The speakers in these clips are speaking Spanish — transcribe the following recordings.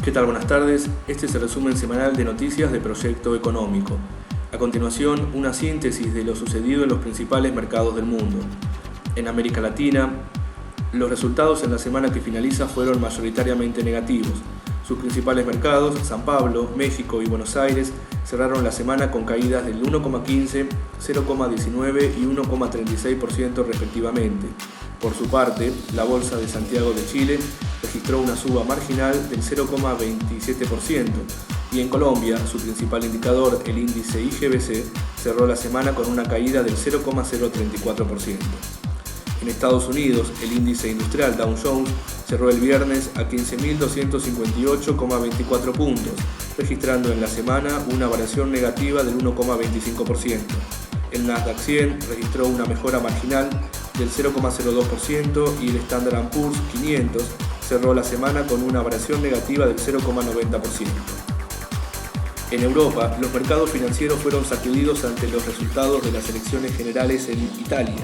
¿Qué tal? Buenas tardes. Este es el resumen semanal de noticias de Proyecto Económico. A continuación, una síntesis de lo sucedido en los principales mercados del mundo. En América Latina, los resultados en la semana que finaliza fueron mayoritariamente negativos. Sus principales mercados, San Pablo, México y Buenos Aires, cerraron la semana con caídas del 1,15%, 0,19% y 1,36% respectivamente. Por su parte, la Bolsa de Santiago de Chile registró una suba marginal del 0,27% y en Colombia, su principal indicador, el índice IGBC, cerró la semana con una caída del 0,034%. En Estados Unidos, el índice industrial Dow Jones cerró el viernes a 15.258,24 puntos, registrando en la semana una variación negativa del 1,25%. El Nasdaq 100 registró una mejora marginal del 0,02% y el Standard & Poor's 500 cerró la semana con una variación negativa del 0,90%. En Europa, los mercados financieros fueron sacudidos ante los resultados de las elecciones generales en Italia,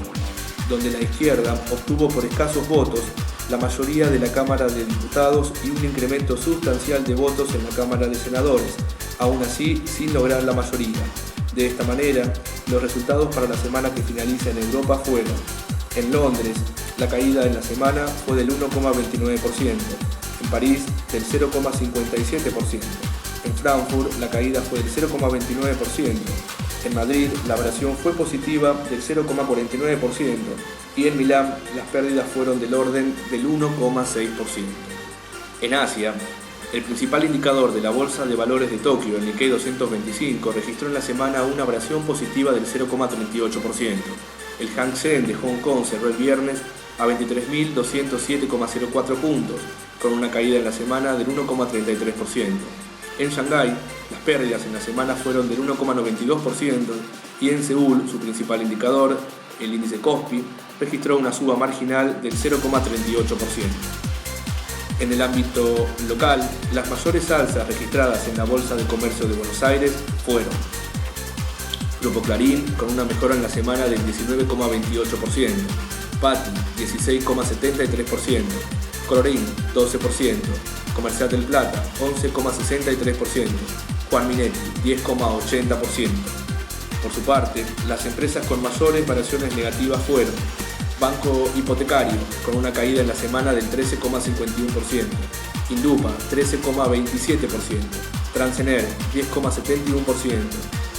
donde la izquierda obtuvo por escasos votos la mayoría de la Cámara de Diputados y un incremento sustancial de votos en la Cámara de Senadores, aún así sin lograr la mayoría. De esta manera, los resultados para la semana que finaliza en Europa fueron: en Londres, la caída en la semana fue del 1,29%, en París del 0,57%, en Frankfurt la caída fue del 0,29%, en Madrid la variación fue positiva del 0,49% y en Milán las pérdidas fueron del orden del 1,6%. En Asia, el principal indicador de la Bolsa de Valores de Tokio, el Nikkei 225, registró en la semana una variación positiva del 0,38%. El Hang Seng de Hong Kong cerró el viernes a 23.207,04 puntos, con una caída en la semana del 1,33%. En Shanghái, las pérdidas en la semana fueron del 1,92% y en Seúl, su principal indicador, el índice Kospi, registró una suba marginal del 0,38%. En el ámbito local, las mayores alzas registradas en la Bolsa de Comercio de Buenos Aires fueron: Grupo Clarín, con una mejora en la semana del 19,28%, Pati, 16,73%, Colorín, 12%, Comercial del Plata, 11,63%, Juan Minetti, 10,80%. Por su parte, las empresas con mayores variaciones negativas fueron: Banco Hipotecario, con una caída en la semana del 13,51%, Indupa, 13,27%, Transener, 10,71%,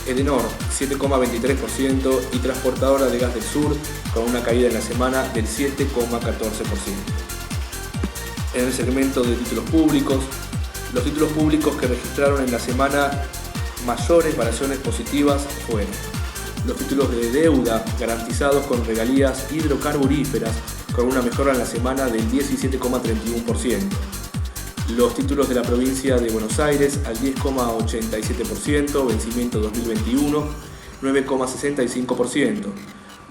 Edenor, 7,23% y Transportadora de Gas del Sur, con una caída en la semana del 7,14%. En el segmento de títulos públicos, los títulos públicos que registraron en la semana mayores variaciones positivas fueron: los títulos de deuda garantizados con regalías hidrocarburíferas, con una mejora en la semana del 17,31%. Los títulos de la provincia de Buenos Aires al 10,87%, vencimiento 2021, 9,65%.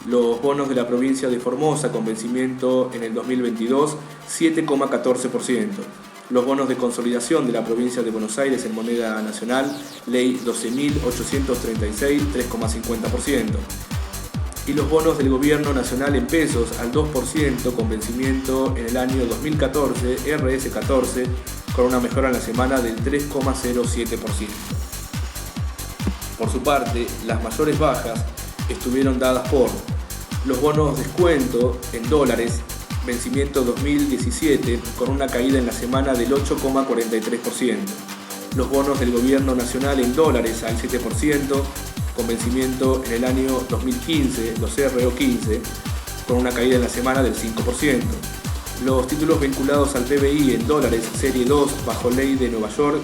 Los bonos de la provincia de Formosa con vencimiento en el 2022, 7,14%. Los bonos de consolidación de la provincia de Buenos Aires en moneda nacional, ley 12.836, 3,50%. Y los bonos del gobierno nacional en pesos al 2% con vencimiento en el año 2014, RS14, con una mejora en la semana del 3,07%. Por su parte, las mayores bajas estuvieron dadas por los bonos descuento en dólares, vencimiento 2017, con una caída en la semana del 8,43%. Los bonos del gobierno nacional en dólares al 7%, con vencimiento en el año 2015, los RO15, con una caída en la semana del 5%. Los títulos vinculados al PBI en dólares serie 2 bajo ley de Nueva York,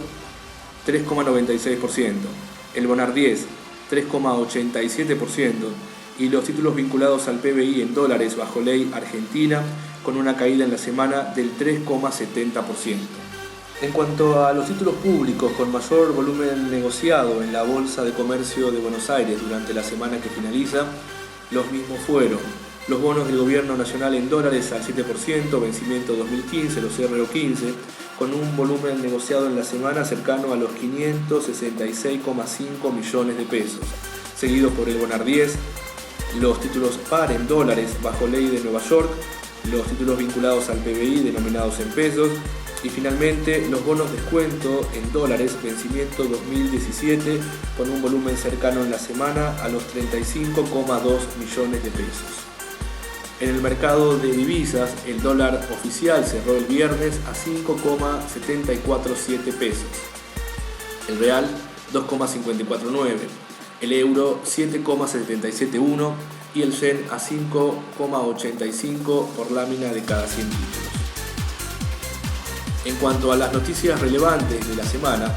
3,96%. El Bonar 10, 3,87%. Y los títulos vinculados al PBI en dólares bajo ley argentina, con una caída en la semana del 3,70%. En cuanto a los títulos públicos con mayor volumen negociado en la Bolsa de Comercio de Buenos Aires durante la semana que finaliza, los mismos fueron: los bonos del gobierno nacional en dólares al 7%, vencimiento 2015, los RO15, con un volumen negociado en la semana cercano a los 566,5 millones de pesos, seguido por el Bonar 10, los títulos par en dólares bajo ley de Nueva York, los títulos vinculados al PBI denominados en pesos Y finalmente, los bonos descuento en dólares, vencimiento 2017, con un volumen cercano en la semana a los 35,2 millones de pesos. En el mercado de divisas, el dólar oficial cerró el viernes a 5,747 pesos, el real 2,549, el euro 7,771 y el yen a 5,85 por lámina de cada 100 títulos. En cuanto a las noticias relevantes de la semana,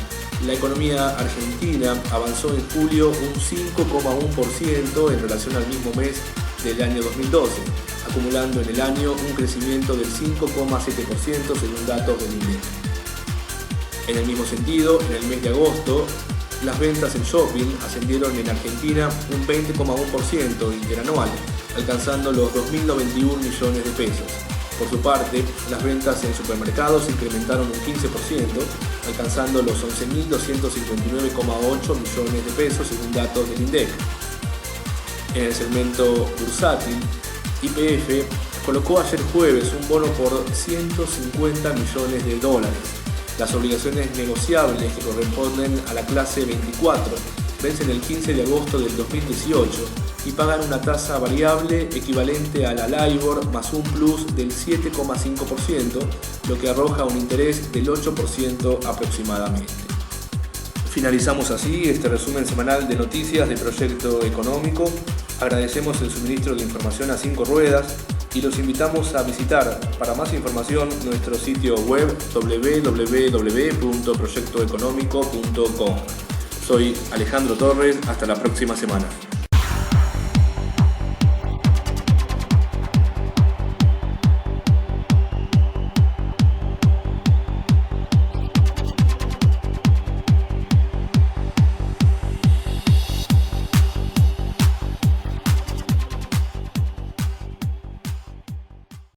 la economía argentina avanzó en julio un 5,1% en relación al mismo mes del año 2012, acumulando en el año un crecimiento del 5,7% según datos del INDEC. En el mismo sentido, en el mes de agosto, las ventas en shopping ascendieron en Argentina un 20,1% interanual, alcanzando los 2.091 millones de pesos. Por su parte, las ventas en supermercados incrementaron un 15%, alcanzando los 11.259,8 millones de pesos según datos del INDEC. En el segmento bursátil, YPF colocó ayer jueves un bono por 150 millones de dólares. Las obligaciones negociables que corresponden a la clase 24 vencen el 15 de agosto del 2018 y pagan una tasa variable equivalente a la LIBOR más un plus del 7,5%, lo que arroja un interés del 8% aproximadamente. Finalizamos así este resumen semanal de noticias del Proyecto Económico. Agradecemos el suministro de información a 5 ruedas y los invitamos a visitar para más información nuestro sitio web www.proyectoeconómico.com. Soy Alejandro Torres, hasta la próxima semana.